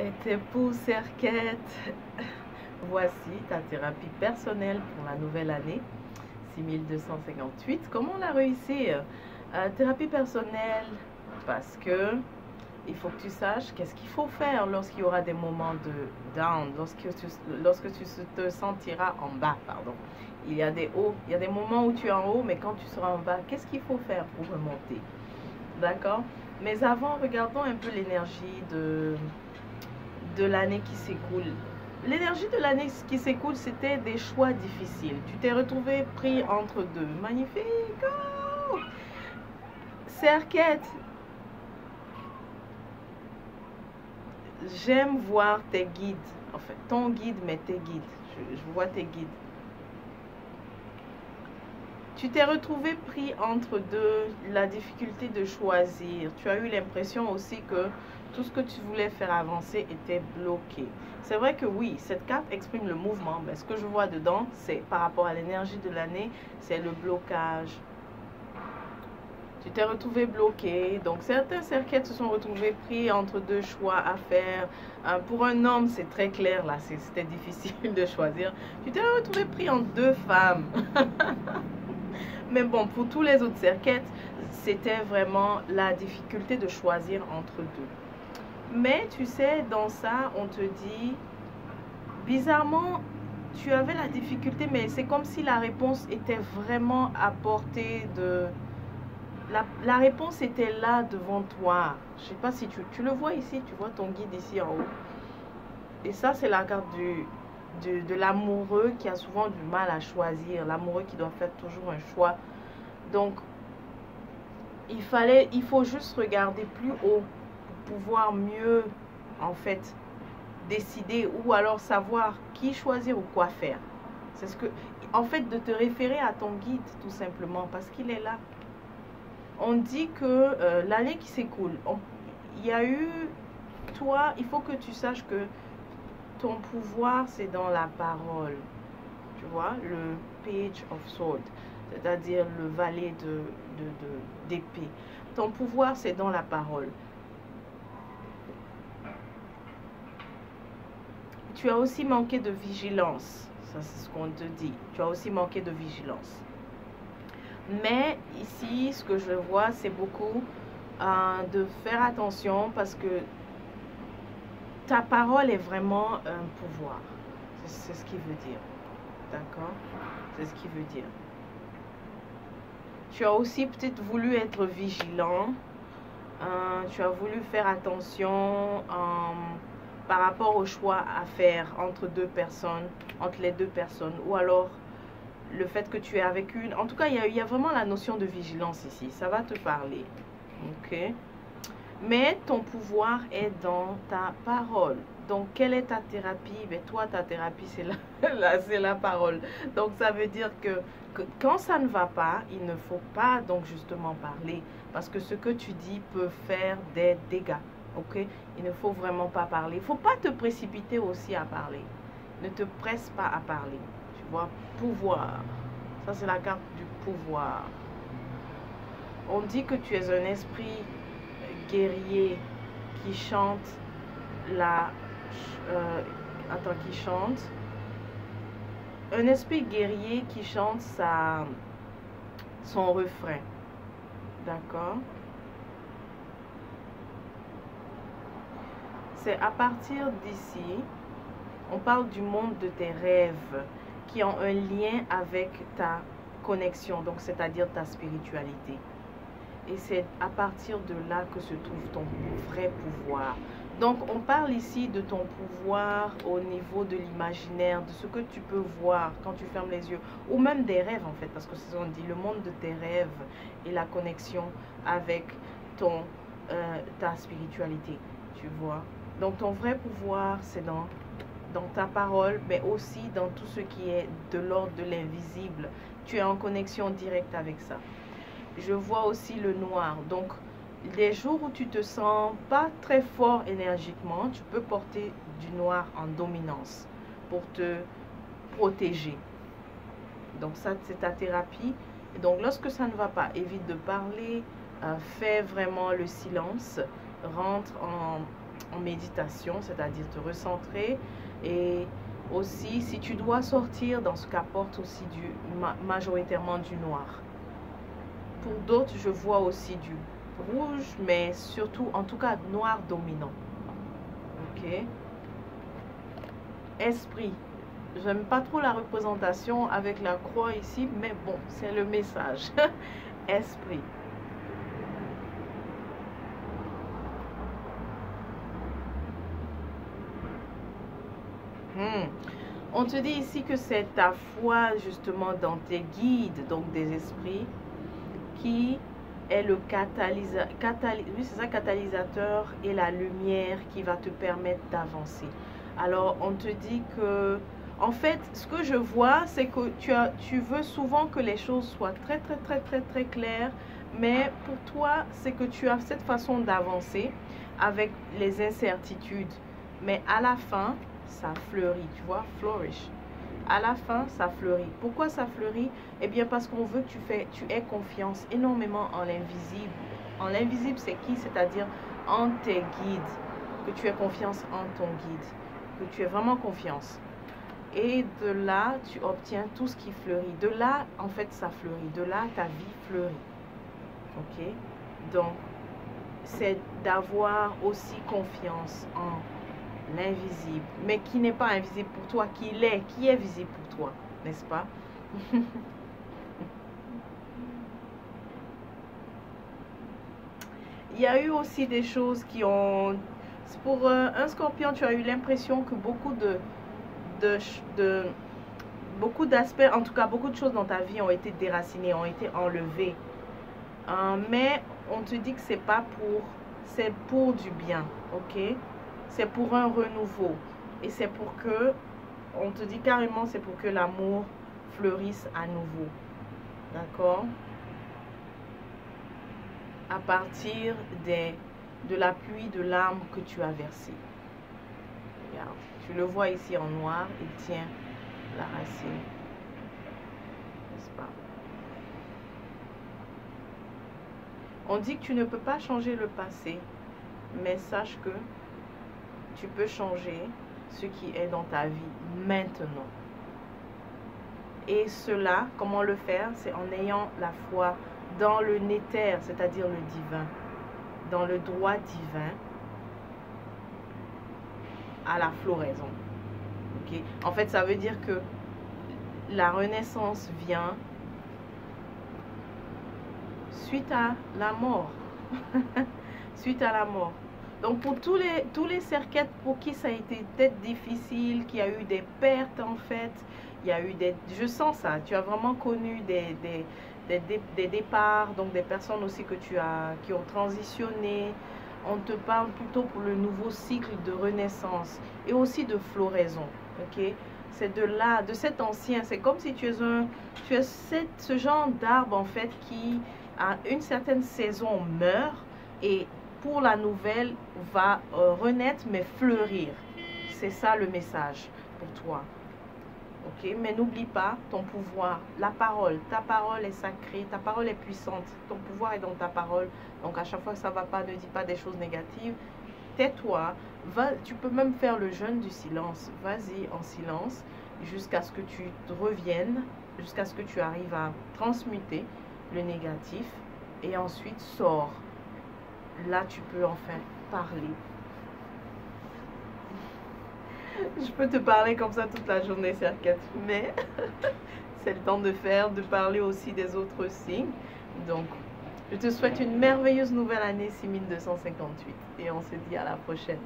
Et tes pouces, Serquette. Voici ta thérapie personnelle pour la nouvelle année 6258. Comment on a réussi? Thérapie personnelle parce que il faut que tu saches qu'est-ce qu'il faut faire lorsqu'il y aura des moments de down, lorsque tu te sentiras en bas, pardon. Il y a des hauts, il y a des moments où tu es en haut, mais quand tu seras en bas, qu'est-ce qu'il faut faire pour remonter? D'accord? Mais avant, regardons un peu l'énergie de l'année qui s'écoule. L'énergie de l'année qui s'écoule, c'était des choix difficiles. Tu t'es retrouvé pris entre deux. Magnifique! Oh! Serquette, j'aime voir tes guides. En fait, ton guide, mais tes guides. Je vois tes guides. Tu t'es retrouvé pris entre deux, la difficulté de choisir. Tu as eu l'impression aussi que tout ce que tu voulais faire avancer était bloqué. C'est vrai que oui, cette carte exprime le mouvement, mais ce que je vois dedans, c'est par rapport à l'énergie de l'année, c'est le blocage. Tu t'es retrouvé bloqué. Donc certains cerquettes se sont retrouvés pris entre deux choix à faire. Pour un homme, c'est très clair, là, c'était difficile de choisir. Tu t'es retrouvé pris entre deux femmes. Mais bon, pour tous les autres cerquettes, c'était vraiment la difficulté de choisir entre deux. Mais tu sais, dans ça, on te dit, bizarrement, tu avais la difficulté, mais c'est comme si la réponse était vraiment à portée de... La réponse était là devant toi. Je ne sais pas si tu le vois ici, tu vois ton guide ici en haut. Et ça, c'est la carte de l'amoureux qui a souvent du mal à choisir. L'amoureux qui doit faire toujours un choix. Donc, il faut juste regarder plus haut pour pouvoir mieux, en fait, décider ou alors savoir qui choisir ou quoi faire. C'est ce que, en fait, de te référer à ton guide, tout simplement, parce qu'il est là. On dit que l'année qui s'écoule, il y a eu, toi, il faut que tu saches que ton pouvoir, c'est dans la parole. Tu vois, le Page of Swords, c'est-à-dire le valet d'épée. Ton pouvoir, c'est dans la parole. Tu as aussi manqué de vigilance. Ça, c'est ce qu'on te dit. Tu as aussi manqué de vigilance. Mais ici, ce que je vois, c'est beaucoup de faire attention parce que ta parole est vraiment un pouvoir. C'est ce qu'il veut dire. D'accord? C'est ce qu'il veut dire. Tu as aussi peut-être voulu être vigilant. Tu as voulu faire attention par rapport au choix à faire entre deux personnes, entre les deux personnes. Ou alors le fait que tu es avec une. En tout cas, il y a vraiment la notion de vigilance ici. Ça va te parler. Ok? Mais ton pouvoir est dans ta parole. Donc, quelle est ta thérapie? Ben, toi, ta thérapie, c'est la parole. Donc, ça veut dire que quand ça ne va pas, il ne faut pas donc justement parler. Parce que ce que tu dis peut faire des dégâts. Ok? Il ne faut vraiment pas parler. Il ne faut pas te précipiter aussi à parler. Ne te presse pas à parler. Tu vois? Pouvoir. Ça, c'est la carte du pouvoir. On dit que tu es un esprit guerrier qui chante qui chante un esprit guerrier qui chante son refrain. D'accord? C'est à partir d'ici, on parle du monde de tes rêves qui ont un lien avec ta connexion, donc c'est-à-dire ta spiritualité. Et c'est à partir de là que se trouve ton vrai pouvoir. Donc, on parle ici de ton pouvoir au niveau de l'imaginaire, de ce que tu peux voir quand tu fermes les yeux. Ou même des rêves, en fait, parce que c'est ce qu'on dit, le monde de tes rêves et la connexion avec ta spiritualité, tu vois. Donc, ton vrai pouvoir, c'est dans ta parole, mais aussi dans tout ce qui est de l'ordre de l'invisible. Tu es en connexion directe avec ça. Je vois aussi le noir. Donc, les jours où tu te sens pas très fort énergiquement, tu peux porter du noir en dominance pour te protéger. Donc, ça, c'est ta thérapie. Et donc, lorsque ça ne va pas, évite de parler, fais vraiment le silence, rentre en méditation, c'est-à-dire te recentrer. Et aussi, si tu dois sortir, dans ce cas, porte aussi majoritairement du noir. Pour d'autres, je vois aussi du rouge, mais surtout, en tout cas, noir dominant. Ok. Esprit. J'aime pas trop la représentation avec la croix ici, mais bon, c'est le message. Esprit. On te dit ici que c'est ta foi justement dans tes guides, donc des esprits, qui est le catalysateur et la lumière qui va te permettre d'avancer. Alors, on te dit que, en fait, ce que je vois, c'est que tu veux souvent que les choses soient très, très, très, très, très claires, mais pour toi, c'est que tu as cette façon d'avancer avec les incertitudes. Mais à la fin, ça fleurit, tu vois, flourish. À la fin, ça fleurit. Pourquoi ça fleurit? Eh bien, parce qu'on veut que tu aies confiance énormément en l'invisible. En l'invisible, c'est qui? C'est-à-dire en tes guides. Que tu aies confiance en ton guide. Que tu aies vraiment confiance. Et de là, tu obtiens tout ce qui fleurit. De là, en fait, ça fleurit. De là, ta vie fleurit. Ok? Donc, c'est d'avoir aussi confiance en l'invisible, mais qui n'est pas invisible pour toi, qui est visible pour toi, n'est-ce pas? Il y a eu aussi des choses qui ont... Pour un scorpion, tu as eu l'impression que beaucoup d'aspects, en tout cas beaucoup de choses dans ta vie ont été déracinées, ont été enlevées. Mais on te dit que c'est pour du bien, ok? C'est pour un renouveau. Et c'est pour que, on te dit carrément, c'est pour que l'amour fleurisse à nouveau. D'accord? À partir de la pluie de larmes que tu as versée. Regarde, tu le vois ici en noir, il tient la racine. N'est-ce pas? On dit que tu ne peux pas changer le passé, mais sache que tu peux changer ce qui est dans ta vie maintenant. Et cela, comment le faire? C'est en ayant la foi dans le néther, c'est-à-dire le divin, dans le droit divin à la floraison. Okay? En fait, ça veut dire que la renaissance vient suite à la mort. Suite à la mort. Donc pour tous les cerquettes pour qui ça a été peut-être difficile, qui a eu des pertes en fait, il y a eu je sens ça, tu as vraiment connu des départs, donc des personnes aussi que qui ont transitionné. On te parle plutôt pour le nouveau cycle de renaissance et aussi de floraison, ok? C'est de cet ancien, c'est comme si tu es ce genre d'arbre en fait qui à une certaine saison meurt et pour la nouvelle va renaître mais fleurir. C'est ça le message pour toi. Ok, mais n'oublie pas ton pouvoir, la parole. Ta parole est sacrée, ta parole est puissante. Ton pouvoir est dans ta parole. Donc à chaque fois que ça ne va pas, ne dis pas des choses négatives. Tais-toi. Tu peux même faire le jeûne du silence. Vas-y en silence jusqu'à ce que tu reviennes, jusqu'à ce que tu arrives à transmuter le négatif et ensuite sors. Là, tu peux enfin parler. Je peux te parler comme ça toute la journée, Cerquette, mais c'est le temps de parler aussi des autres signes. Donc, je te souhaite une merveilleuse nouvelle année 6258 et on se dit à la prochaine.